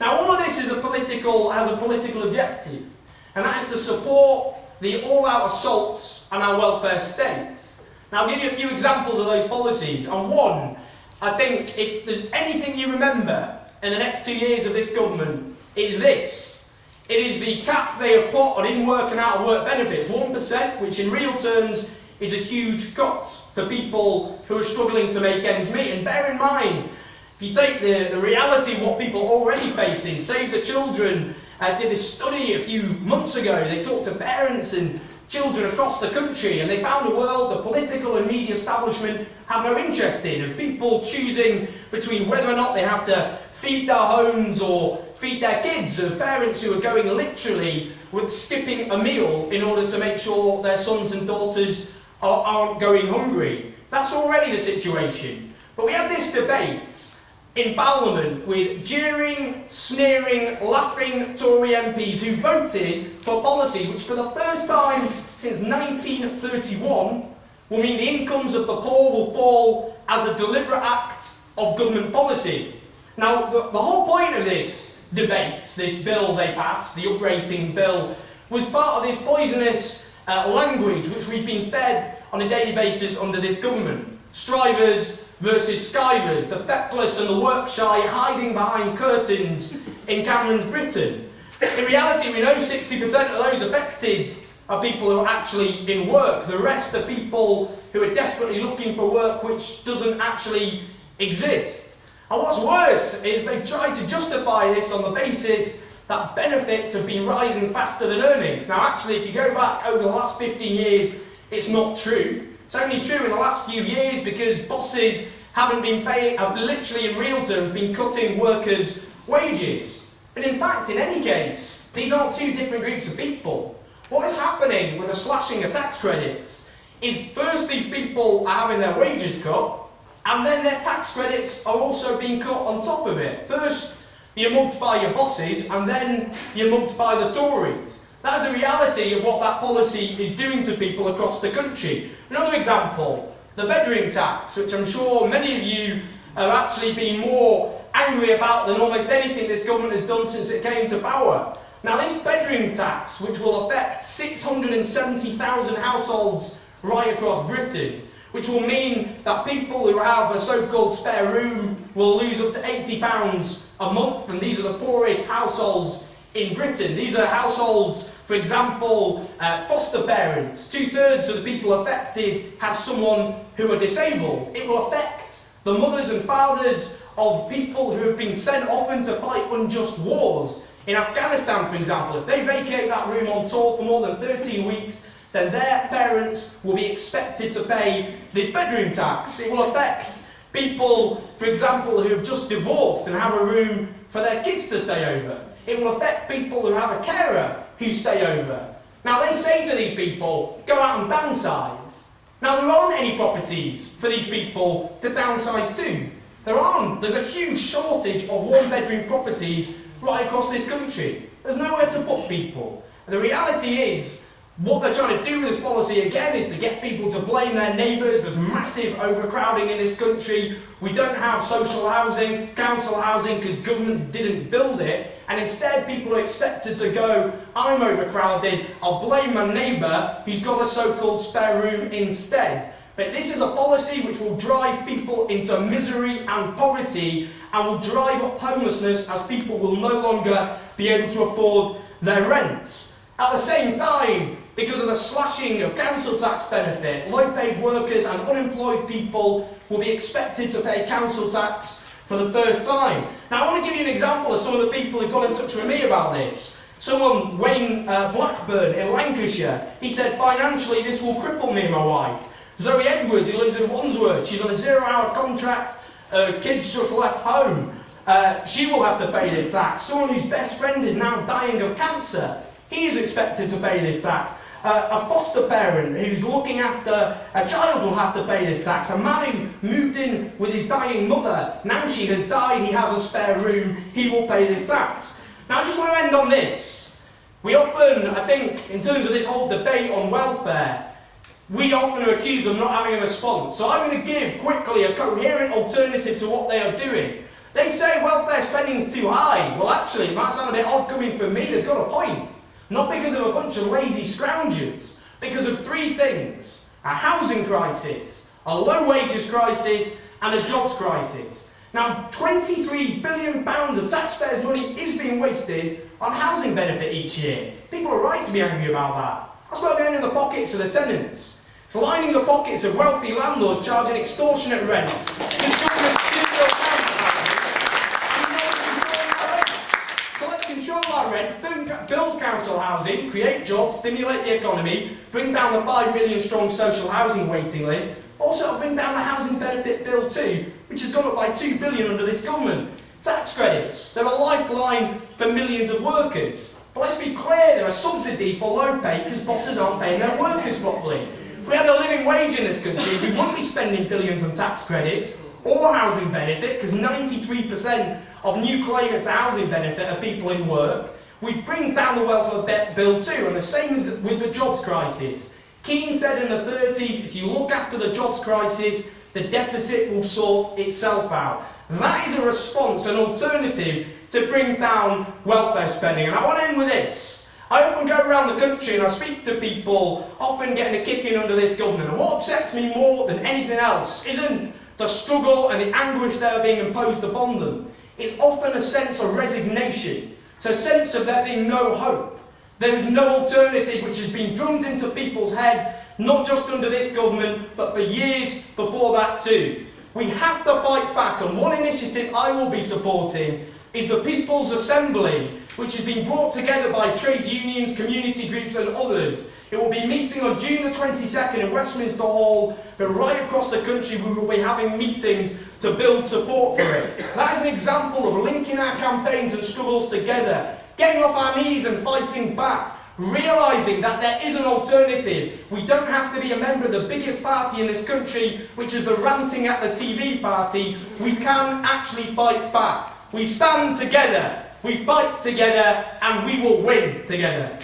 Now, all of this has a political objective, and that is to support the all-out assaults on our welfare state. Now, I'll give you a few examples of those policies, and one, I think, if there's anything you remember in the next 2 years of this government, it is this. It is the cap they have put on in-work and out-of-work benefits, 1%, which in real terms is a huge cut for people who are struggling to make ends meet. And bear in mind, if you take the reality of what people are already facing, Save the Children did this study a few months ago. They talked to parents and children across the country, and they found a world the political and media establishment have no interest in, of people choosing between whether or not they have to feed their homes or feed their kids, of parents who are going literally with skipping a meal in order to make sure their sons and daughters aren't going hungry. That's already the situation. But we had this debate in Parliament with jeering, sneering, laughing Tory MPs who voted for policy which for the first time since 1931 will mean the incomes of the poor will fall as a deliberate act of government policy. Now, the whole point of this debate, this bill they passed, the uprating bill, was part of this poisonous language which we've been fed on a daily basis under this government. Strivers versus skivers, the feckless and the work-shy hiding behind curtains in Cameron's Britain. In reality, we know 60% of those affected are people who are actually in work. The rest are people who are desperately looking for work which doesn't actually exist. And what's worse is they've tried to justify this on the basis that benefits have been rising faster than earnings. Now actually, if you go back over the last 15 years, it's not true. It's only true in the last few years because bosses haven't been paying, have literally in real terms been cutting workers' wages. But in fact, in any case, these aren't two different groups of people. What is happening with the slashing of tax credits is first these people are having their wages cut, and then their tax credits are also being cut on top of it. First, you're mugged by your bosses, and then you're mugged by the Tories. That's the reality of what that policy is doing to people across the country. Another example, the bedroom tax, which I'm sure many of you have actually been more angry about than almost anything this government has done since it came to power. Now this bedroom tax, which will affect 670,000 households right across Britain, which will mean that people who have a so-called spare room will lose up to £80 a month, and these are the poorest households in Britain. These are households, for example, foster parents. 2/3 of the people affected have someone who are disabled. It will affect the mothers and fathers of people who have been sent often to fight unjust wars. In Afghanistan, for example, if they vacate that room on tour for more than 13 weeks, then their parents will be expected to pay this bedroom tax. It will affect people, for example, who have just divorced and have a room for their kids to stay over. It will affect people who have a carer who stay over. Now they say to these people, go out and downsize. Now there aren't any properties for these people to downsize to. There aren't. There's a huge shortage of one-bedroom properties right across this country. There's nowhere to put people. And the reality is, what they're trying to do with this policy again is to get people to blame their neighbours. There's massive overcrowding in this country. We don't have social housing, council housing, because government didn't build it. And instead people are expected to go, I'm overcrowded, I'll blame my neighbour who's got a so-called spare room instead. But this is a policy which will drive people into misery and poverty and will drive up homelessness as people will no longer be able to afford their rents. At the same time, because of the slashing of council tax benefit, low-paid workers and unemployed people will be expected to pay council tax for the first time. Now, I want to give you an example of some of the people who got in touch with me about this. Someone, Wayne Blackburn in Lancashire, he said, financially this will cripple me and my wife. Zoe Edwards, who lives in Wandsworth, she's on a 0-hour contract, kids just left home. She will have to pay this tax. Someone whose best friend is now dying of cancer, he is expected to pay this tax. A foster parent who's looking after a child will have to pay this tax. A man who moved in with his dying mother, now she has died, he has a spare room, he will pay this tax. Now I just want to end on this. We often, I think, in terms of this whole debate on welfare, we often are accused of not having a response. So I'm going to give quickly a coherent alternative to what they are doing. They say welfare spending's too high. Well, actually, it might sound a bit odd coming from me. They've got a point. Not because of a bunch of lazy scroungers. Because of three things. A housing crisis, a low wages crisis, and a jobs crisis. Now, £23 billion of taxpayers' money is being wasted on housing benefit each year. People are right to be angry about that. That's not going in the pockets of the tenants. It's lining the pockets of wealthy landlords charging extortionate rents. So let's control our rent, build council housing, create jobs, stimulate the economy, bring down the 5 million strong social housing waiting list. Also bring down the housing benefit bill too, which has gone up by £2 billion under this government. Tax credits, they're a lifeline for millions of workers. But let's be clear, they're a subsidy for low pay because bosses aren't paying their workers properly. If we had a living wage in this country, we wouldn't be spending billions on tax credits or housing benefit, because 93% of new claimants to housing benefit are people in work. We'd bring down the welfare bill too, and the same with the jobs crisis. Keane said in the 30s, if you look after the jobs crisis, the deficit will sort itself out. That is a response, an alternative to bring down welfare spending. And I want to end with this. I often go around the country and I speak to people, often getting a kicking under this government. And what upsets me more than anything else isn't the struggle and the anguish that are being imposed upon them. It's often a sense of resignation. It's a sense of there being no hope. There is no alternative, which has been drummed into people's head, not just under this government, but for years before that too. We have to fight back, and one initiative I will be supporting is the People's Assembly, which has been brought together by trade unions, community groups and others. It will be meeting on June the 22nd in Westminster Hall, but right across the country we will be having meetings to build support for it. That is an example of linking our campaigns and struggles together, getting off our knees and fighting back, realising that there is an alternative. We don't have to be a member of the biggest party in this country, which is the ranting at the TV party. We can actually fight back. We stand together, we fight together, and we will win together.